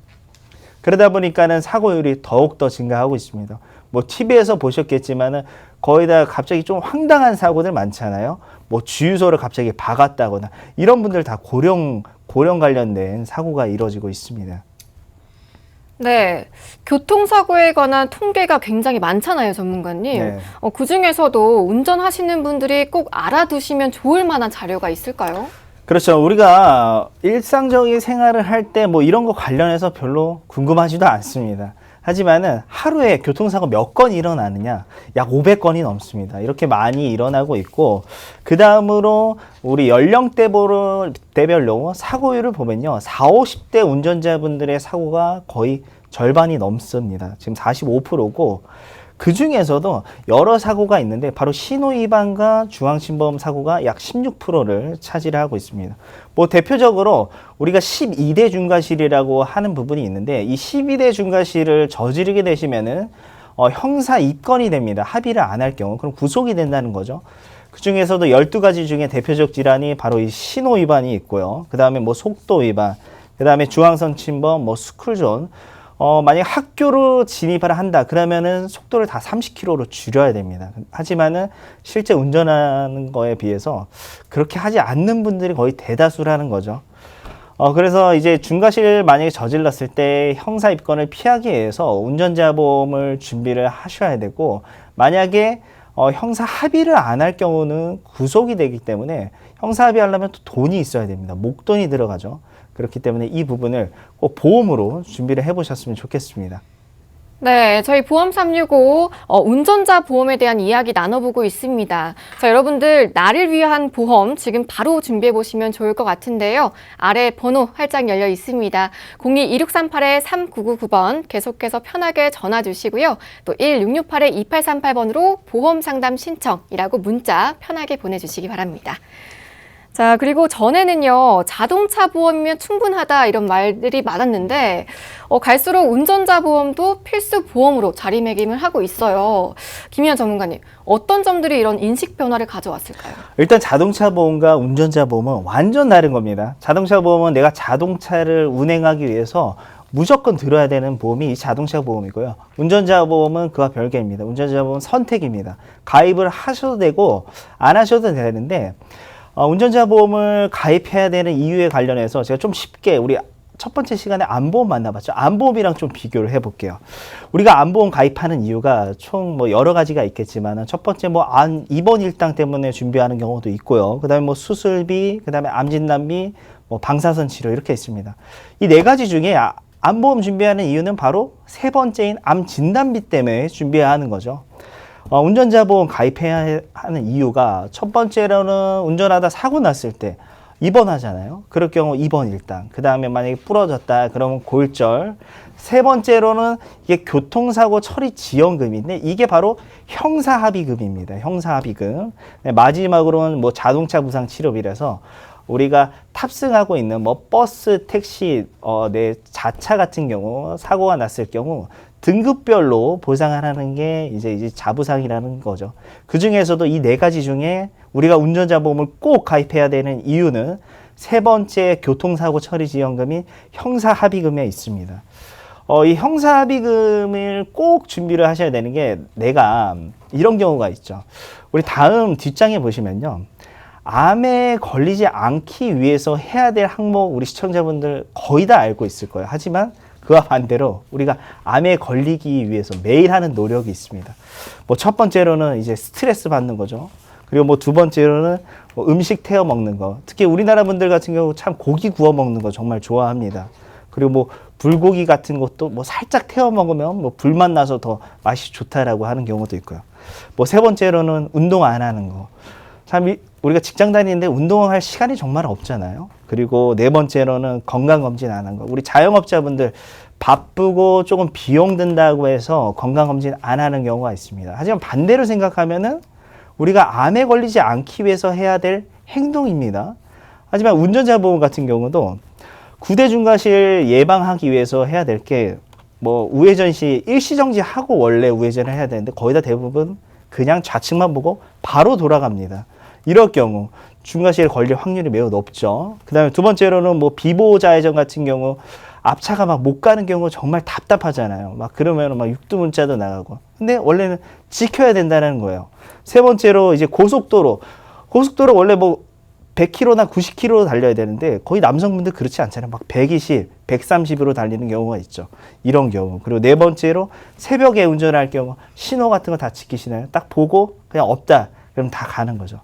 그러다 보니까는 사고율이 더욱더 증가하고 있습니다. 뭐 TV에서 보셨겠지만은 거의 다 갑자기 좀 황당한 사고들 많잖아요. 뭐 주유소를 갑자기 박았다거나 이런 분들 다 고령 관련된 사고가 이루어지고 있습니다. 네, 교통사고에 관한 통계가 굉장히 많잖아요, 전문가님. 네. 그 중에서도 운전하시는 분들이 꼭 알아두시면 좋을 만한 자료가 있을까요? 그렇죠. 우리가 일상적인 생활을 할 때 뭐 이런 거 관련해서 별로 궁금하지도 않습니다. 하지만은 하루에 교통사고 몇 건 일어나느냐? 약 500건이 넘습니다. 이렇게 많이 일어나고 있고, 그 다음으로 우리 연령대별로 사고율을 보면요. 40, 50대 운전자분들의 사고가 거의 절반이 넘습니다. 지금 45%고, 그 중에서도 여러 사고가 있는데 바로 신호위반과 중앙침범 사고가 약 16%를 차지하고 있습니다. 뭐 대표적으로 우리가 12대 중과실이라고 하는 부분이 있는데, 이 12대 중과실을 저지르게 되시면은 형사 입건이 됩니다. 합의를 안 할 경우. 그럼 구속이 된다는 거죠. 그 중에서도 12가지 중에 대표적 질환이 바로 이 신호위반이 있고요. 그 다음에 뭐 속도위반, 그 다음에 중앙선 침범, 뭐 스쿨존. 만약 학교로 진입을 한다 그러면은 속도를 다 30km로 줄여야 됩니다. 하지만은 실제 운전하는 거에 비해서 그렇게 하지 않는 분들이 거의 대다수라는 거죠. 그래서 이제 중과실 만약에 저질렀을 때 형사 입건을 피하기 위해서 운전자 보험을 준비를 하셔야 되고, 만약에 형사 합의를 안 할 경우는 구속이 되기 때문에 형사 합의하려면 또 돈이 있어야 됩니다. 목돈이 들어가죠. 그렇기 때문에 이 부분을 꼭 보험으로 준비를 해보셨으면 좋겠습니다. 네, 저희 보험 365 운전자 보험에 대한 이야기 나눠보고 있습니다. 자, 여러분들 나를 위한 보험 지금 바로 준비해 보시면 좋을 것 같은데요. 아래 번호 활짝 열려 있습니다. 02-2638-3999번 계속해서 편하게 전화 주시고요. 또 1668-2838번으로 보험 상담 신청이라고 문자 편하게 보내주시기 바랍니다. 자, 그리고 전에는요, 자동차 보험이면 충분하다 이런 말들이 많았는데, 갈수록 운전자 보험도 필수 보험으로 자리매김을 하고 있어요. 김희한 전문가님, 어떤 점들이 이런 인식 변화를 가져왔을까요? 일단 자동차 보험과 운전자 보험은 완전 다른 겁니다. 자동차 보험은 내가 자동차를 운행하기 위해서 무조건 들어야 되는 보험이 이 자동차 보험이고요. 운전자 보험은 그와 별개입니다. 운전자 보험은 선택입니다. 가입을 하셔도 되고 안 하셔도 되는데 운전자 보험을 가입해야 되는 이유에 관련해서 제가 좀 쉽게 우리 첫 번째 시간에 안보험 만나봤죠. 안보험이랑 좀 비교를 해볼게요. 우리가 안보험 가입하는 이유가 총 뭐 여러 가지가 있겠지만 첫 번째 뭐 입원 일당 때문에 준비하는 경우도 있고요. 그다음에 뭐 수술비, 그다음에 암 진단비, 뭐 방사선 치료 이렇게 있습니다. 이 네 가지 중에 안보험 준비하는 이유는 바로 세 번째인 암 진단비 때문에 준비해야 하는 거죠. 운전자 보험 가입해야 하는 이유가 첫 번째로는 운전하다 사고 났을 때 입원하잖아요. 그럴 경우 입원 일당. 그 다음에 만약에 부러졌다 그러면 골절. 세 번째로는 이게 교통사고 처리 지원금인데 이게 바로 형사합의금입니다. 형사합의금. 네, 마지막으로는 뭐 자동차 부상 치료비라서 우리가 탑승하고 있는 뭐 버스, 택시, 내 자차 같은 경우 사고가 났을 경우 등급별로 보상을 하는 게 이제 자부상이라는 거죠. 그 중에서도 이 네 가지 중에 우리가 운전자 보험을 꼭 가입해야 되는 이유는 세 번째 교통사고 처리 지원금이 형사합의금에 있습니다. 이 형사합의금을 꼭 준비를 하셔야 되는 게 내가 이런 경우가 있죠. 우리 다음 뒷장에 보시면요. 암에 걸리지 않기 위해서 해야 될 항목 우리 시청자분들 거의 다 알고 있을 거예요. 하지만 그와 반대로 우리가 암에 걸리기 위해서 매일 하는 노력이 있습니다. 뭐 첫 번째로는 이제 스트레스 받는 거죠. 그리고 뭐 두 번째로는 뭐 음식 태워 먹는 거. 특히 우리나라 분들 같은 경우 참 고기 구워 먹는 거 정말 좋아합니다. 그리고 뭐 불고기 같은 것도 뭐 살짝 태워 먹으면 뭐 불맛 나서 더 맛이 좋다라고 하는 경우도 있고요. 뭐 세 번째로는 운동 안 하는 거. 참 우리가 직장 다니는데 운동할 시간이 정말 없잖아요. 그리고 네 번째로는 건강검진 안 하는 거. 우리 자영업자분들 바쁘고 조금 비용 든다고 해서 건강검진 안 하는 경우가 있습니다. 하지만 반대로 생각하면은 우리가 암에 걸리지 않기 위해서 해야 될 행동입니다. 하지만 운전자 보험 같은 경우도 구대 중과실 예방하기 위해서 해야 될 게 뭐 우회전 시 일시정지하고 원래 우회전을 해야 되는데 거의 다 대부분 그냥 좌측만 보고 바로 돌아갑니다. 이럴 경우 중과실에 걸릴 확률이 매우 높죠. 그 다음에 두 번째로는 뭐 비보좌회전 같은 경우 앞차가 막 못 가는 경우 정말 답답하잖아요. 막 그러면 막 육두문자도 나가고. 근데 원래는 지켜야 된다는 거예요. 세 번째로 이제 고속도로 원래 뭐 100km나 90km로 달려야 되는데 거의 남성분들 그렇지 않잖아요. 막 120, 130으로 달리는 경우가 있죠. 이런 경우. 그리고 네 번째로 새벽에 운전할 경우 신호 같은 거 다 지키시나요? 딱 보고 그냥 없다. 그럼 다 가는 거죠.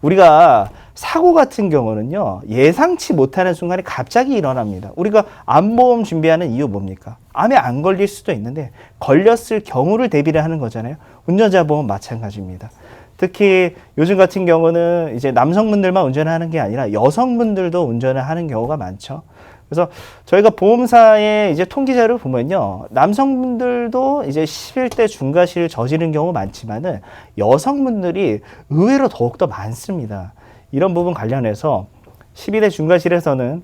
우리가 사고 같은 경우는요. 예상치 못하는 순간에 갑자기 일어납니다. 우리가 암보험 준비하는 이유 뭡니까? 암에 안 걸릴 수도 있는데 걸렸을 경우를 대비를 하는 거잖아요. 운전자 보험 마찬가지입니다. 특히 요즘 같은 경우는 이제 남성분들만 운전하는 게 아니라 여성분들도 운전을 하는 경우가 많죠. 그래서 저희가 보험사의 이제 통계자를 보면요. 남성분들도 이제 11대 중과실 저지른 경우 많지만은 여성분들이 의외로 더욱더 많습니다. 이런 부분 관련해서 12대 중과실에서는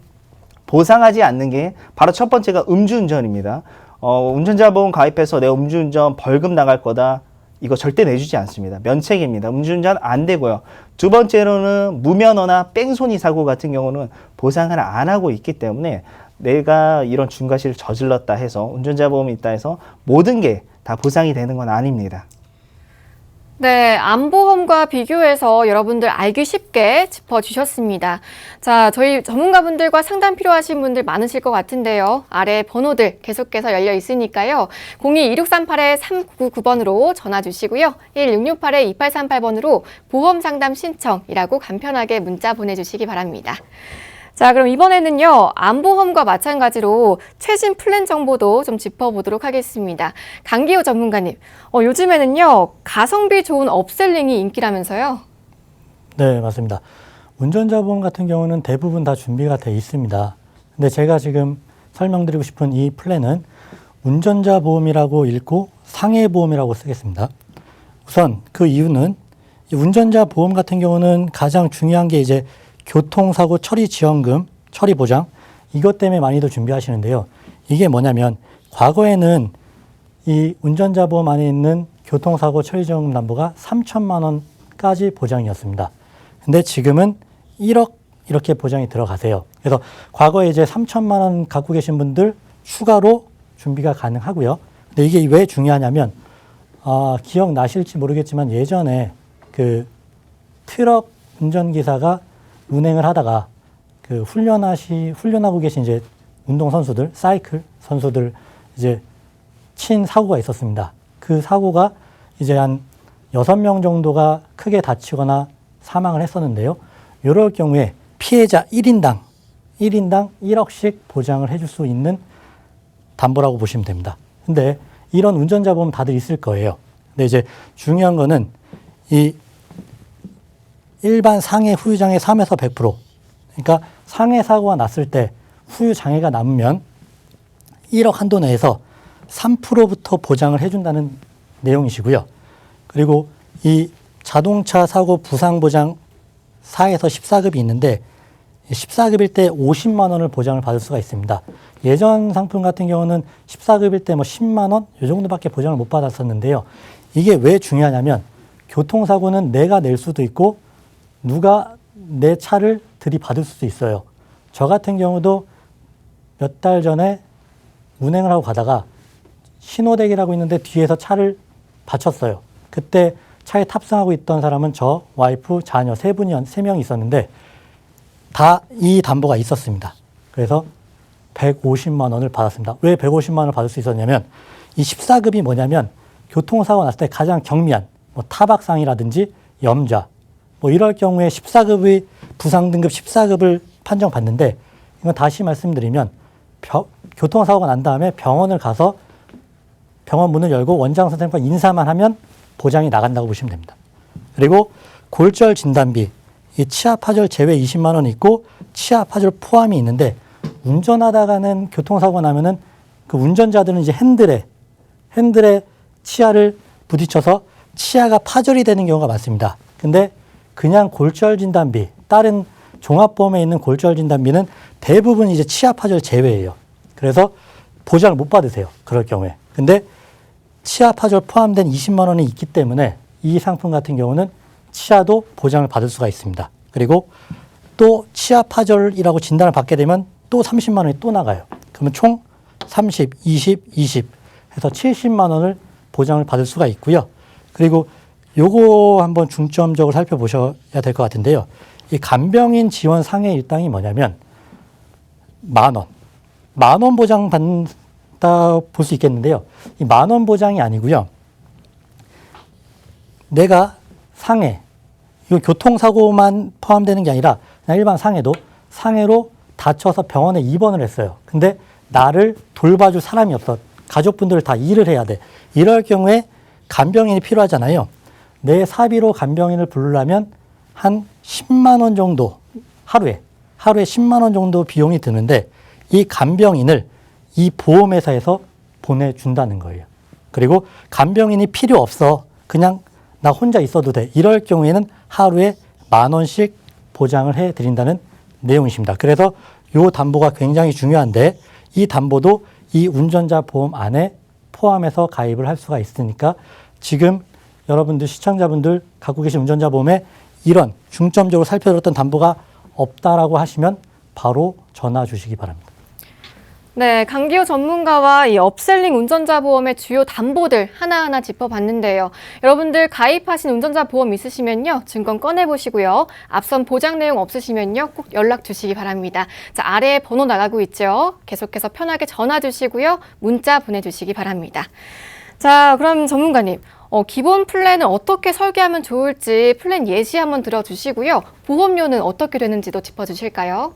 보상하지 않는 게 바로 첫 번째가 음주운전입니다. 운전자 보험 가입해서 내 음주운전 벌금 나갈 거다. 이거 절대 내주지 않습니다. 면책입니다. 음주운전 안 되고요. 두 번째로는 무면허나 뺑소니 사고 같은 경우는 보상을 안 하고 있기 때문에 내가 이런 중과실을 저질렀다 해서 운전자 보험이 있다 해서 모든 게 다 보상이 되는 건 아닙니다. 네, 암보험과 비교해서 여러분들 알기 쉽게 짚어주셨습니다. 자, 저희 전문가분들과 상담 필요하신 분들 많으실 것 같은데요. 아래 번호들 계속해서 열려 있으니까요. 02-2638-3999번으로 전화 주시고요. 1668-2838번으로 보험 상담 신청이라고 간편하게 문자 보내주시기 바랍니다. 자, 그럼 이번에는요, 암보험과 마찬가지로 최신 플랜 정보도 좀 짚어보도록 하겠습니다. 강기호 전문가님, 요즘에는요, 가성비 좋은 업셀링이 인기라면서요? 네, 맞습니다. 운전자 보험 같은 경우는 대부분 다 준비가 돼 있습니다. 근데 제가 지금 설명드리고 싶은 이 플랜은 운전자 보험이라고 읽고 상해 보험이라고 쓰겠습니다. 우선 그 이유는 이 운전자 보험 같은 경우는 가장 중요한 게 이제 교통사고 처리 지원금, 처리 보장, 이것 때문에 많이들 준비하시는데요. 이게 뭐냐면 과거에는 이 운전자 보험 안에 있는 교통사고 처리 지원금 담보가 3천만 원까지 보장이었습니다. 근데 지금은 1억 이렇게 보장이 들어가세요. 그래서 과거에 이제 3천만 원 갖고 계신 분들 추가로 준비가 가능하고요. 근데 이게 왜 중요하냐면 기억나실지 모르겠지만 예전에 그 트럭 운전기사가 운행을 하다가 그 훈련하고 계신 이제 운동선수들, 사이클 선수들 이제 친 사고가 있었습니다. 그 사고가 이제 한 6명 정도가 크게 다치거나 사망을 했었는데요. 이럴 경우에 피해자 1인당 1억씩 보장을 해줄 수 있는 담보라고 보시면 됩니다. 근데 이런 운전자 보험 다들 있을 거예요. 근데 이제 중요한 거는 이 일반 상해 후유 장애 3에서 100%. 그러니까 상해 사고가 났을 때 후유 장애가 남으면 1억 한도 내에서 3%부터 보장을 해준다는 내용이시고요. 그리고 이 자동차 사고 부상 보장 4에서 14급이 있는데 14급일 때 50만 원을 보장을 받을 수가 있습니다. 예전 상품 같은 경우는 14급일 때 뭐 10만 원 이 정도밖에 보장을 못 받았었는데요. 이게 왜 중요하냐면 교통사고는 내가 낼 수도 있고 누가 내 차를 들이받을 수도 있어요. 저 같은 경우도 몇 달 전에 운행을 하고 가다가 신호대기라고 있는데 뒤에서 차를 받쳤어요. 그때 차에 탑승하고 있던 사람은 저, 와이프, 자녀 세 명이 있었는데 다 이 담보가 있었습니다. 그래서 150만 원을 받았습니다. 왜 150만 원을 받을 수 있었냐면 이 14급이 뭐냐면 교통사고 났을 때 가장 경미한 뭐 타박상이라든지 염좌 뭐 이럴 경우에 14급의 부상 등급 14급을 판정받는데 이건 다시 말씀드리면 교통사고가 난 다음에 병원을 가서 병원 문을 열고 원장 선생님과 인사만 하면 보장이 나간다고 보시면 됩니다. 그리고 골절 진단비, 이 치아 파절 제외 20만 원이 있고 치아 파절 포함이 있는데 운전하다가는 교통사고가 나면은 그 운전자들은 이제 핸들에 치아를 부딪혀서 치아가 파절이 되는 경우가 많습니다. 근데 그냥 골절 진단비, 다른 종합보험에 있는 골절 진단비는 대부분 이제 치아 파절 제외예요. 그래서 보장을 못 받으세요. 그럴 경우에. 근데 치아 파절 포함된 20만 원이 있기 때문에 이 상품 같은 경우는 치아도 보장을 받을 수가 있습니다. 그리고 또 치아 파절이라고 진단을 받게 되면 또 30만 원이 또 나가요. 그러면 총 30, 20 해서 70만 원을 보장을 받을 수가 있고요. 그리고 요거 한번 중점적으로 살펴보셔야 될 것 같은데요. 이 간병인 지원 상해 일당이 뭐냐면 만 원 보장 받는다 볼 수 있겠는데요. 이 만 원 보장이 아니고요. 내가 상해, 이거 교통사고만 포함되는 게 아니라 그냥 일반 상해로 다쳐서 병원에 입원을 했어요. 근데 나를 돌봐줄 사람이 없어. 가족분들 다 일을 해야 돼. 이럴 경우에 간병인이 필요하잖아요. 내 사비로 간병인을 부르려면 한 10만 원 정도 하루에 10만 원 정도 비용이 드는데 이 간병인을 이 보험회사에서 보내준다는 거예요. 그리고 간병인이 필요 없어. 그냥 나 혼자 있어도 돼. 이럴 경우에는 하루에 10,000원씩 보장을 해드린다는 내용이십니다. 그래서 이 담보가 굉장히 중요한데 이 담보도 이 운전자 보험 안에 포함해서 가입을 할 수가 있으니까 지금 여러분들 시청자분들 갖고 계신 운전자 보험에 이런 중점적으로 살펴들었던 담보가 없다라고 하시면 바로 전화 주시기 바랍니다. 네, 강기호 전문가와 이 업셀링 운전자 보험의 주요 담보들 하나하나 짚어봤는데요. 여러분들 가입하신 운전자 보험 있으시면요, 증권 꺼내보시고요. 앞선 보장 내용 없으시면요, 꼭 연락 주시기 바랍니다. 자, 아래에 번호 나가고 있죠. 계속해서 편하게 전화 주시고요, 문자 보내주시기 바랍니다. 자, 그럼 전문가님, 기본 플랜을 어떻게 설계하면 좋을지 플랜 예시 한번 들어주시고요. 보험료는 어떻게 되는지도 짚어주실까요?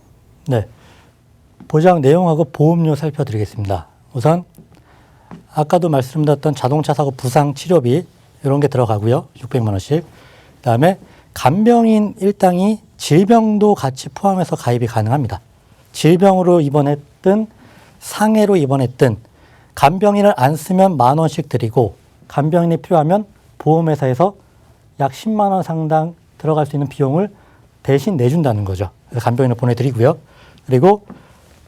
네. 보장 내용하고 보험료 살펴드리겠습니다. 우선 아까도 말씀드렸던 자동차 사고 부상 치료비 이런 게 들어가고요. 600만 원씩. 그다음에 간병인 일당이 질병도 같이 포함해서 가입이 가능합니다. 질병으로 입원했든 상해로 입원했든 간병인을 안 쓰면 10,000원씩 드리고 간병인이 필요하면 보험회사에서 약 10만 원 상당 들어갈 수 있는 비용을 대신 내준다는 거죠. 그래서 간병인을 보내드리고요. 그리고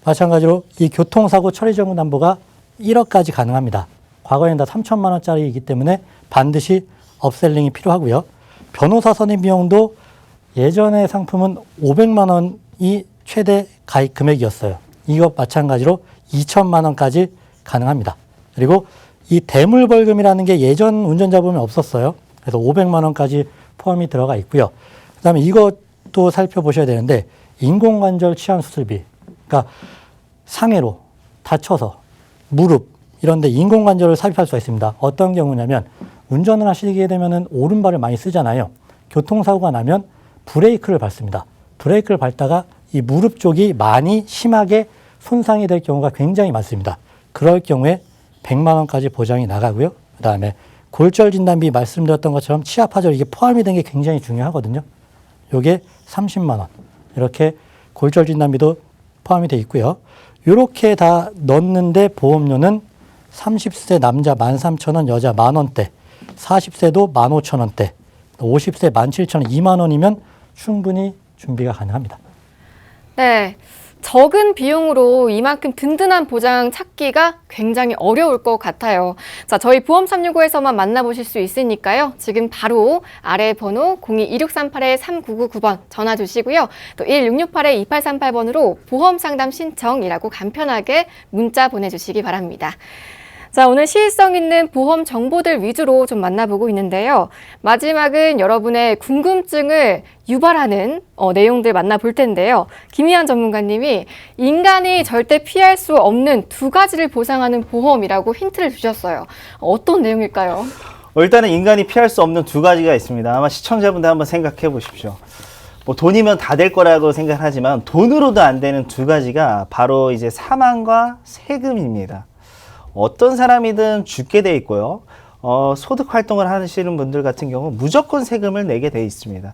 마찬가지로 이 교통사고 처리정보 담보가 1억까지 가능합니다. 과거에는 다 3천만 원짜리이기 때문에 반드시 업셀링이 필요하고요. 변호사 선임 비용도 예전의 상품은 500만 원이 최대 가입 금액이었어요. 이거 마찬가지로 2천만 원까지 가능합니다. 그리고 이 대물벌금이라는 게 예전 운전자 보면 없었어요. 그래서 500만 원까지 포함이 들어가 있고요. 그다음에 이것도 살펴보셔야 되는데 인공관절 치환 수술비, 그러니까 상해로 다쳐서 무릎 이런 데 인공관절을 삽입할 수가 있습니다. 어떤 경우냐면 운전을 하시게 되면은 오른발을 많이 쓰잖아요. 교통사고가 나면 브레이크를 밟습니다. 브레이크를 밟다가 이 무릎 쪽이 많이 심하게 손상이 될 경우가 굉장히 많습니다. 그럴 경우에 100만 원까지 보장이 나가고요. 그다음에 골절 진단비 말씀드렸던 것처럼 치아 파절 이게 포함이 된 게 굉장히 중요하거든요. 요게 30만 원. 이렇게 골절 진단비도 포함이 돼 있고요. 이렇게 다 넣는데 보험료는 30세 남자 13,000원, 여자 10,000원대, 40세도 15,000원대, 50세 17,000원, 2만 원이면 충분히 준비가 가능합니다. 네. 적은 비용으로 이만큼 든든한 보장 찾기가 굉장히 어려울 것 같아요. 자, 저희 보험 365에서만 만나보실 수 있으니까요. 지금 바로 아래 번호 02-2638-3999번 전화 주시고요. 또 1668-2838번으로 보험 상담 신청이라고 간편하게 문자 보내주시기 바랍니다. 자, 오늘 시의성 있는 보험 정보들 위주로 좀 만나보고 있는데요. 마지막은 여러분의 궁금증을 유발하는 내용들 만나볼 텐데요. 김희한 전문가님이 인간이 절대 피할 수 없는 두 가지를 보상하는 보험이라고 힌트를 주셨어요. 어떤 내용일까요? 일단은 인간이 피할 수 없는 두 가지가 있습니다. 아마 시청자분들 한번 생각해 보십시오. 뭐 돈이면 다 될 거라고 생각하지만 돈으로도 안 되는 두 가지가 바로 이제 사망과 세금입니다. 어떤 사람이든 죽게 돼 있고요. 소득 활동을 하시는 분들 같은 경우 무조건 세금을 내게 돼 있습니다.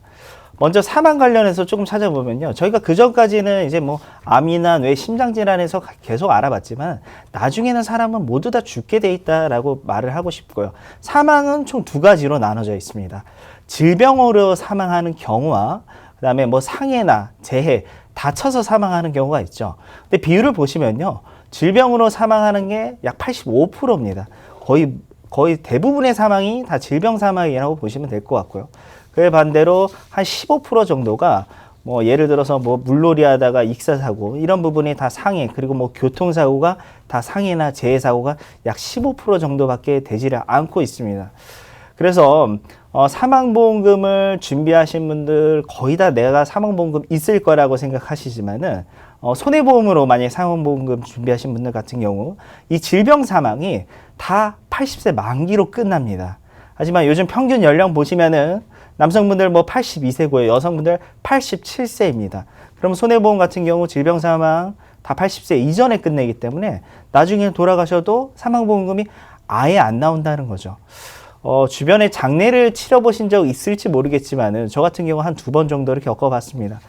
먼저 사망 관련해서 조금 찾아보면요. 저희가 그 전까지는 이제 뭐 암이나 뇌 심장 질환에서 계속 알아봤지만 나중에는 사람은 모두 다 죽게 돼 있다라고 말을 하고 싶고요. 사망은 총 두 가지로 나눠져 있습니다. 질병으로 사망하는 경우와 그다음에 뭐 상해나 재해, 다쳐서 사망하는 경우가 있죠. 근데 비율을 보시면요. 질병으로 사망하는 게 약 85%입니다. 거의 대부분의 사망이 다 질병 사망이라고 보시면 될 것 같고요. 그에 반대로 한 15% 정도가 뭐 예를 들어서 뭐 물놀이 하다가 익사사고 이런 부분이 다 상해, 그리고 뭐 교통사고가 다 상해나 재해사고가 약 15% 정도밖에 되지를 않고 있습니다. 그래서 사망보험금을 준비하신 분들 거의 다 내가 사망보험금 있을 거라고 생각하시지만은 손해보험으로 만약에 사망보험금 준비하신 분들 같은 경우 이 질병 사망이 다 80세 만기로 끝납니다. 하지만 요즘 평균 연령 보시면은 남성분들 뭐 82세고요. 여성분들 87세입니다. 그럼 손해보험 같은 경우 질병 사망 다 80세 이전에 끝내기 때문에 나중에 돌아가셔도 사망보험금이 아예 안 나온다는 거죠. 주변에 장례를 치러보신 적 있을지 모르겠지만은 저 같은 경우 한 2번 정도를 겪어봤습니다.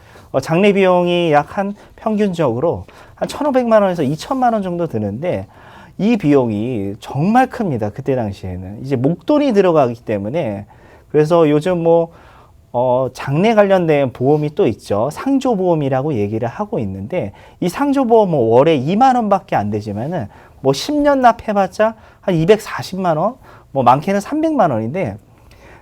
장례 비용이 약 한 평균적으로 한 1,500만 원에서 2,000만 원 정도 드는데 이 비용이 정말 큽니다. 그때 당시에는. 이제 목돈이 들어가기 때문에 그래서 요즘 뭐 장례 관련된 보험이 또 있죠. 상조보험이라고 얘기를 하고 있는데 이 상조보험은 월에 2만 원밖에 안 되지만은 뭐 10년 납해봤자 한 240만 원, 뭐 많게는 300만 원인데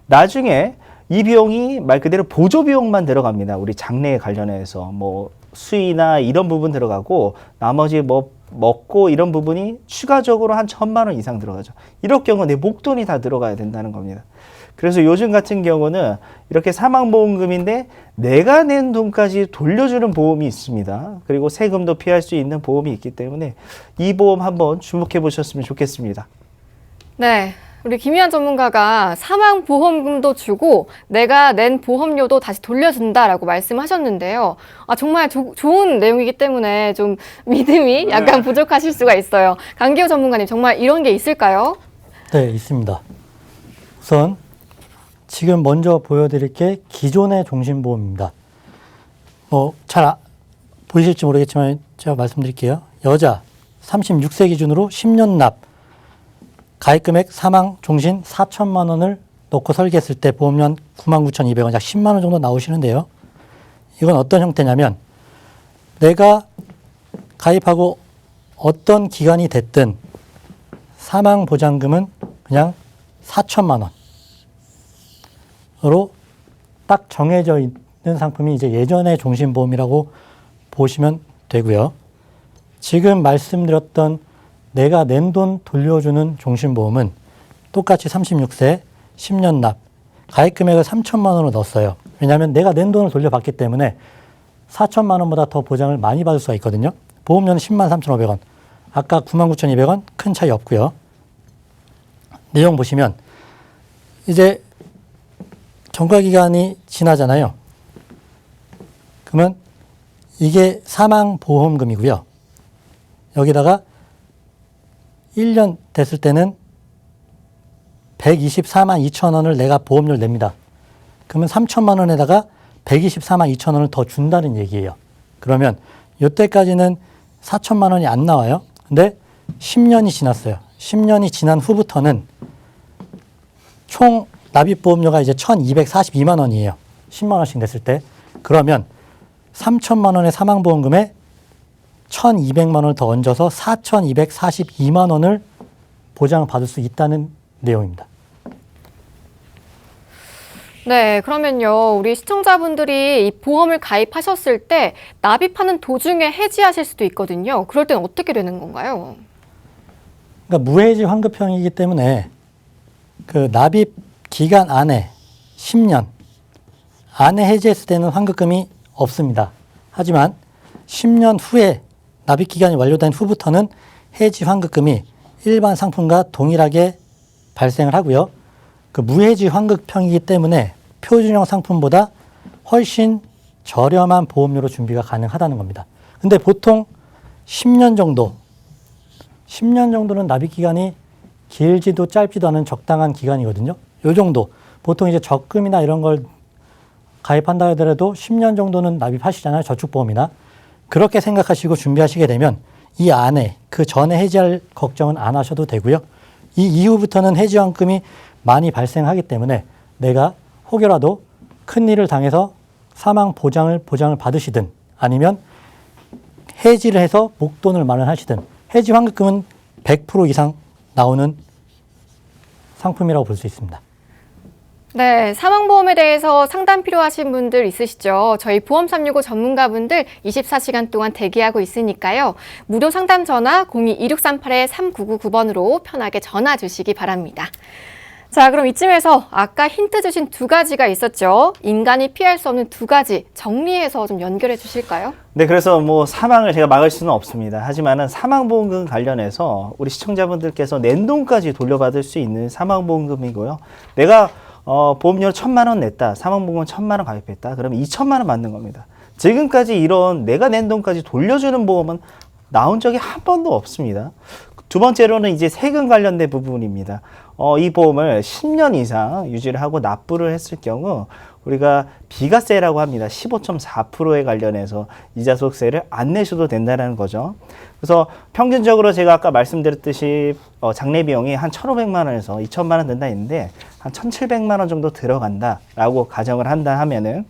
나중에 이 비용이 말 그대로 보조 비용만 들어갑니다. 우리 장례에 관련해서 뭐 수의나 이런 부분 들어가고 나머지 뭐 먹고 이런 부분이 추가적으로 한 1,000만 원 이상 들어가죠. 이럴 경우 내 목돈이 다 들어가야 된다는 겁니다. 그래서 요즘 같은 경우는 이렇게 사망보험금인데 내가 낸 돈까지 돌려주는 보험이 있습니다. 그리고 세금도 피할 수 있는 보험이 있기 때문에 이 보험 한번 주목해 보셨으면 좋겠습니다. 네. 우리 김희한 전문가가 사망보험금도 주고 내가 낸 보험료도 다시 돌려준다라고 말씀하셨는데요. 정말 좋은 내용이기 때문에 좀 믿음이 약간 부족하실 수가 있어요. 강기호 전문가님, 정말 이런 게 있을까요? 네, 있습니다. 우선 지금 먼저 보여드릴 게 기존의 종신보험입니다. 잘 보이실지 모르겠지만 제가 말씀드릴게요. 여자 36세 기준으로 10년 납, 가입금액 사망 종신 4천만 원을 넣고 설계했을 때 보험료 한 99,200원, 약 10만 원 정도 나오시는데요. 이건 어떤 형태냐면 내가 가입하고 어떤 기간이 됐든 사망보장금은 그냥 4천만 원으로 딱 정해져 있는 상품이 이제 예전의 종신보험이라고 보시면 되고요. 지금 말씀드렸던 내가 낸 돈 돌려주는 종신보험은 똑같이 36세 10년 납 가입 금액을 3천만 원으로 넣었어요. 왜냐하면 내가 낸 돈을 돌려받기 때문에 4천만 원보다 더 보장을 많이 받을 수가 있거든요. 보험료는 10만 3,500원. 아까 99,200원 큰 차이 없고요. 내용 보시면 이제 경과기간이 지나잖아요. 그러면 이게 사망보험금이고요. 여기다가 1년 됐을 때는 124만 2천 원을 내가 보험료를 냅니다. 그러면 3천만 원에다가 124만 2천 원을 더 준다는 얘기예요. 그러면 이때까지는 4천만 원이 안 나와요. 근데 10년이 지났어요. 10년이 지난 후부터는 총 납입보험료가 이제 1,242만 원이에요. 10만 원씩 냈을 때. 그러면 3천만 원의 사망보험금에 1,200만 원을 더 얹어서 4,242만 원을 보장받을 수 있다는 내용입니다. 네, 그러면요, 우리 시청자분들이 이 보험을 가입하셨을 때 납입하는 도중에 해지하실 수도 있거든요. 그럴 땐 어떻게 되는 건가요? 그러니까 무해지 환급형이기 때문에 그 납입 기간 안에 10년 안에 해지했을 때는 환급금이 없습니다. 하지만 10년 후에 납입 기간이 완료된 후부터는 해지 환급금이 일반 상품과 동일하게 발생을 하고요. 그 무해지 환급형이기 때문에 표준형 상품보다 훨씬 저렴한 보험료로 준비가 가능하다는 겁니다. 근데 보통 10년 정도는 납입 기간이 길지도 짧지도 않은 적당한 기간이거든요. 요 정도. 보통 이제 적금이나 이런 걸 가입한다 하더라도 10년 정도는 납입하시잖아요. 저축보험이나. 그렇게 생각하시고 준비하시게 되면 이 안에 그 전에 해지할 걱정은 안 하셔도 되고요. 이 이후부터는 해지환급이 많이 발생하기 때문에 내가 혹여라도 큰일을 당해서 사망 보장을 받으시든 아니면 해지를 해서 목돈을 마련하시든 해지 환급금은 100% 이상 나오는 상품이라고 볼 수 있습니다. 네, 사망보험에 대해서 상담 필요하신 분들 있으시죠? 저희 보험365 전문가분들 24시간 동안 대기하고 있으니까요. 무료 상담 전화 02-2638-3999번으로 편하게 전화 주시기 바랍니다. 자, 그럼 이쯤에서 아까 힌트 주신 두 가지가 있었죠. 인간이 피할 수 없는 두 가지 정리해서 좀 연결해 주실까요? 네, 그래서 뭐 사망을 제가 막을 수는 없습니다. 하지만은 사망보험금 관련해서 우리 시청자분들께서 낸 돈까지 돌려받을 수 있는 사망보험금이고요. 내가 보험료 1,000만 원 냈다. 사망보험금 1,000만 원 가입했다. 그러면 2,000만 원 받는 겁니다. 지금까지 이런 내가 낸 돈까지 돌려주는 보험은 나온 적이 한 번도 없습니다. 두 번째로는 이제 세금 관련된 부분입니다. 이 보험을 10년 이상 유지를 하고 납부를 했을 경우 우리가 비과세라고 합니다. 15.4%에 관련해서 이자소득세를 안 내셔도 된다는 거죠. 그래서 평균적으로 제가 아까 말씀드렸듯이 장례 비용이 한 1,500만 원에서 2,000만 원 든다 했는데 한 1,700만 원 정도 들어간다라고 가정을 한다 하면은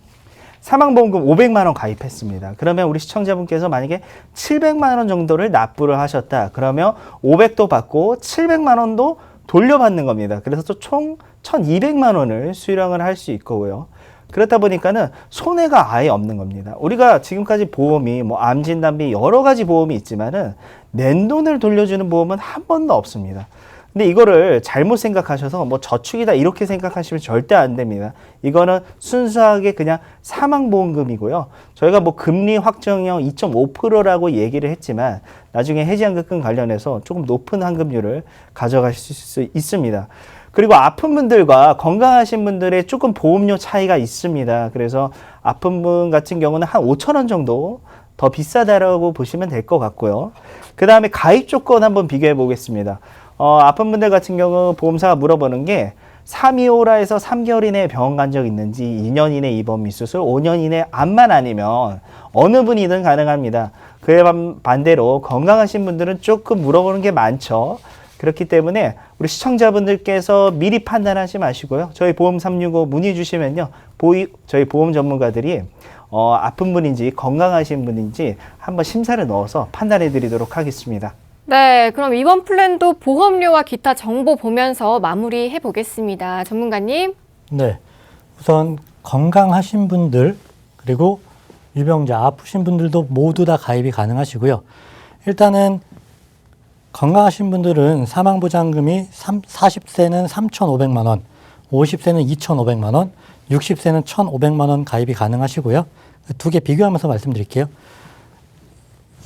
사망보험금 500만 원 가입했습니다. 그러면 우리 시청자분께서 만약에 700만 원 정도를 납부를 하셨다. 그러면 500도 받고 700만 원도 돌려받는 겁니다. 그래서 또 총 1,200만 원을 수령을 할 수 있고요. 그렇다 보니까는 손해가 아예 없는 겁니다. 우리가 지금까지 보험이 뭐 암진단비 여러 가지 보험이 있지만은 낸 돈을 돌려주는 보험은 한 번도 없습니다. 근데 이거를 잘못 생각하셔서 뭐 저축이다 이렇게 생각하시면 절대 안 됩니다. 이거는 순수하게 그냥 사망보험금이고요. 저희가 뭐 금리 확정형 2.5%라고 얘기를 했지만 나중에 해지환급금 관련해서 조금 높은 환급률을 가져가실 수 있습니다. 그리고 아픈 분들과 건강하신 분들의 조금 보험료 차이가 있습니다. 그래서 아픈 분 같은 경우는 한 5천 원 정도 더 비싸다라고 보시면 될 것 같고요. 그 다음에 가입 조건 한번 비교해 보겠습니다. 아픈 분들 같은 경우 보험사가 물어보는 게 325라에서 3개월 이내에 병원 간 적 있는지, 2년 이내 입원 미 수술, 5년 이내 암만 아니면 어느 분이든 가능합니다. 그에 반대로 건강하신 분들은 조금 물어보는 게 많죠. 그렇기 때문에 우리 시청자분들께서 미리 판단하지 마시고요. 저희 보험365 문의 주시면요. 저희 보험 전문가들이 아픈 분인지 건강하신 분인지 한번 심사를 넣어서 판단해 드리도록 하겠습니다. 네, 그럼 이번 플랜도 보험료와 기타 정보 보면서 마무리해 보겠습니다. 전문가님. 네. 우선 건강하신 분들 그리고 유병자 아프신 분들도 모두 다 가입이 가능하시고요. 일단은 건강하신 분들은 사망보장금이 40세는 3,500만 원, 50세는 2,500만 원, 60세는 1,500만 원 가입이 가능하시고요. 두 개 비교하면서 말씀드릴게요.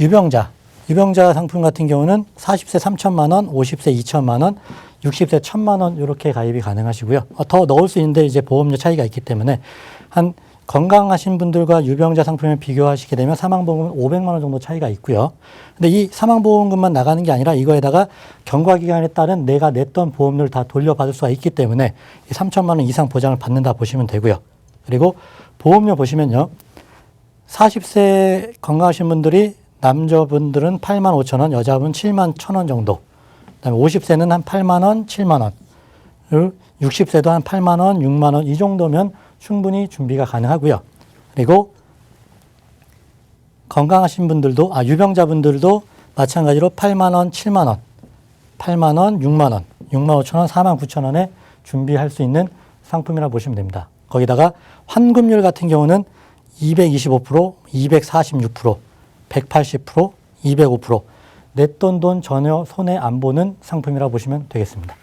유병자 상품 같은 경우는 40세 3천만 원, 50세 2천만 원, 60세 1,000만 원 이렇게 가입이 가능하시고요. 더 넣을 수 있는데 이제 보험료 차이가 있기 때문에 한 건강하신 분들과 유병자 상품을 비교하시게 되면 사망보험은 500만 원 정도 차이가 있고요. 근데 이 사망보험금만 나가는 게 아니라 이거에다가 경과기간에 따른 내가 냈던 보험료를 다 돌려받을 수가 있기 때문에 3천만 원 이상 보장을 받는다 보시면 되고요. 그리고 보험료 보시면요. 40세 건강하신 분들이 남자분들은 8만 5천 원, 여자분은 7만 1천 원 정도. 그다음에 50세는 한 8만 원, 7만 원. 60세도 한 8만 원, 6만 원 이 정도면 충분히 준비가 가능하고요. 그리고 건강하신 분들도 유병자분들도 마찬가지로 8만 원, 7만 원, 8만 원, 6만 원, 6만 5천 원, 4만 9천 원에 준비할 수 있는 상품이라 보시면 됩니다. 거기다가 환급률 같은 경우는 225%, 246%, 180%, 205%, 냈던 돈 전혀 손해 안 보는 상품이라고 보시면 되겠습니다.